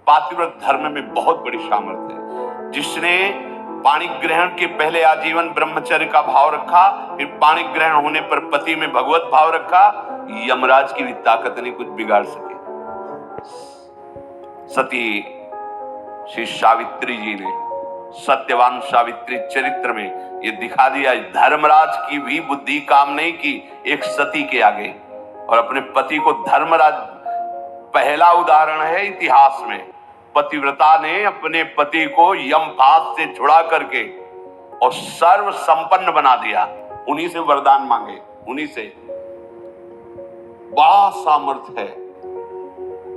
पातिव्रत धर्म में बहुत बड़ी सामर्थ्य है। जिसने पाणी ग्रहण के पहले आजीवन ब्रह्मचर्य का भाव रखा, फिर पाणी ग्रहण होने पर पति में भगवत भाव रखा, यमराज की भी ताकत नहीं कुछ बिगाड़ सके। सती श्री सावित्री जी ने सत्यवान सावित्री चरित्र में ये दिखा दिया, धर्मराज की भी बुद्धि काम नहीं की एक सती के आगे, और अपने पति को धर्मराज पहला उदाहरण है इतिहास में। पतिव्रता ने अपने पति को यमपाश से छुड़ा करके और सर्व संपन्न बना दिया। उन्हीं से वरदान मांगे, उन्हीं से। बड़ा सामर्थ्य है।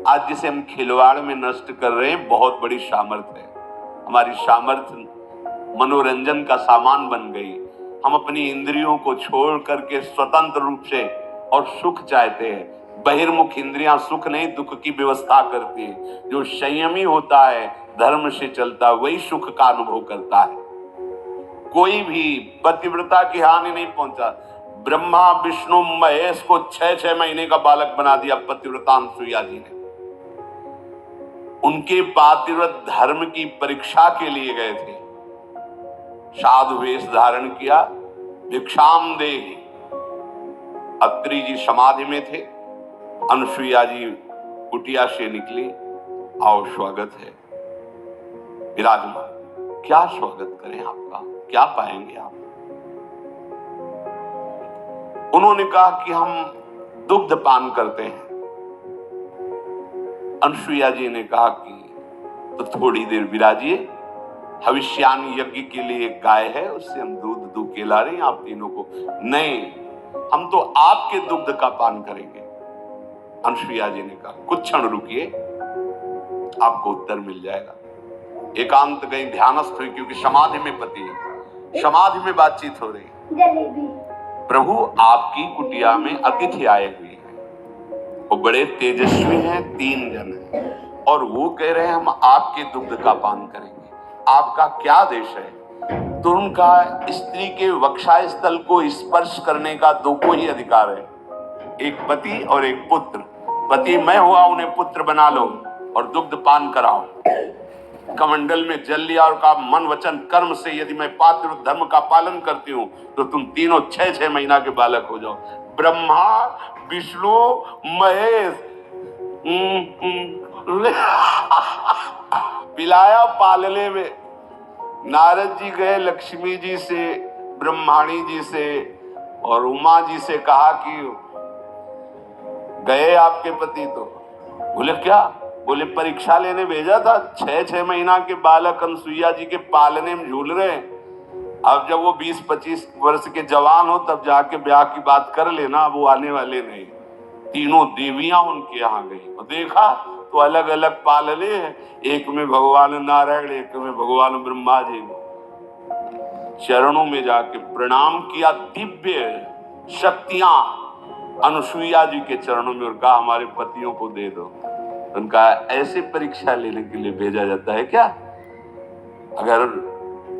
आज जिसे हम खिलवाड़ में नष्ट कर रहे हैं, बहुत बड़ी सामर्थ्य है। हमारी सामर्थ्य मनोरंजन का सामान बन गई। हम अपनी इंद्रियों को छोड़ करके स्वतंत्र रूप से और सुख चाहते हैं। बहिर्मुख इंद्रियां सुख नहीं दुख की व्यवस्था करती है। जो संयमी होता है, धर्म से चलता, वही सुख का अनुभव करता है। कोई भी पतिव्रता की हानि नहीं पहुंचा। ब्रह्मा विष्णु महेश को 6-6 महीने का बालक बना दिया पतिव्रता अनसुईया जी ने। उनके पातिव्रत धर्म की परीक्षा के लिए गए थे। साधु वेश धारण किया, भिक्षाम देहि। अत्रि जी समाधि में थे, अनसुईया जी कुटिया से निकली। आओ स्वागत है, विराजमान। क्या स्वागत करें आपका, क्या पाएंगे आप? उन्होंने कहा कि हम दुग्ध पान करते हैं। अनसुईया जी ने कहा कि तो थोड़ी देर विराजिए, हविष्यान यज्ञ के लिए एक गाय है, उससे हम दूध दूध के ला रहे हैं आप तीनों को। नहीं, हम तो आपके दुग्ध का पान करेंगे। अनसुईया जी ने कहा कुछ क्षण रुकिए, आपको उत्तर मिल जाएगा। एकांत गई, ध्यानस्थ हुई, क्योंकि समाधि में पति है, समाधि में बातचीत हो रही। प्रभु आपकी कुटिया में अतिथि आए हुए हैं, वो बड़े तेजस्वी हैं, 3 जन हैं, और वो कह रहे हैं हम आपके दुग्ध का पान करेंगे। आपका क्या आदेश है? तो उनका स्त्री के वक्षा स्थल को स्पर्श करने का 2 को ही अधिकार है, एक पति और एक पुत्र। पति मैं हुआ, उन्हें पुत्र बना लो और दुग्ध पान कराओ। कमंडल में जल लिया और कहा मन वचन कर्म से यदि मैं पातिव्रत धर्म का पालन करती हूँ तो तुम तीनों 6-6 महीना के बालक हो जाओ। ब्रह्मा विष्णु महेश पिलाया पालने में। नारद जी गए लक्ष्मी जी से, ब्रह्माणी जी से और उमा जी से, कहा कि गए आपके पति? तो बोले क्या? बोले परीक्षा लेने भेजा था, 6-6 महीना के बालक अनसुईया जी के पालने में झूल रहे हैं। अब जब वो 20-25 वर्ष के जवान हो तब जाके ब्याह की बात कर लेना, वो आने वाले नहीं। तीनों देवियां उनके यहाँ गई और देखा तो अलग अलग पालने हैं, एक में भगवान नारायण, एक में भगवान ब्रह्मा जी। चरणों में जाके प्रणाम किया, दिव्य शक्तियां अनसुईया जी के चरणों में, और कहा हमारे पतियों को दे दो। उनका ऐसे परीक्षा लेने के लिए भेजा जाता है क्या? अगर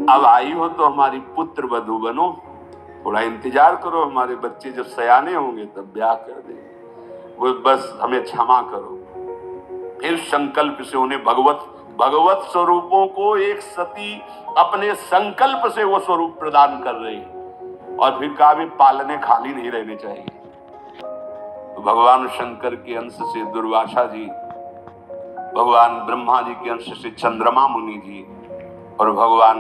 अब आई हो तो हमारी पुत्र वधू बनो, थोड़ा इंतजार करो, हमारे बच्चे जब सयाने होंगे तब ब्याह कर देंगे, वो बस हमें क्षमा करो। फिर संकल्प से उन्हें भगवत स्वरूपों को एक सती अपने संकल्प से वो स्वरूप प्रदान कर रही, और फिर कहा भी पालने खाली नहीं रहने चाहिए। तो भगवान शंकर के अंश से दुर्वासा जी, भगवान ब्रह्मा जी के अंश से चंद्रमा मुनि जी, और भगवान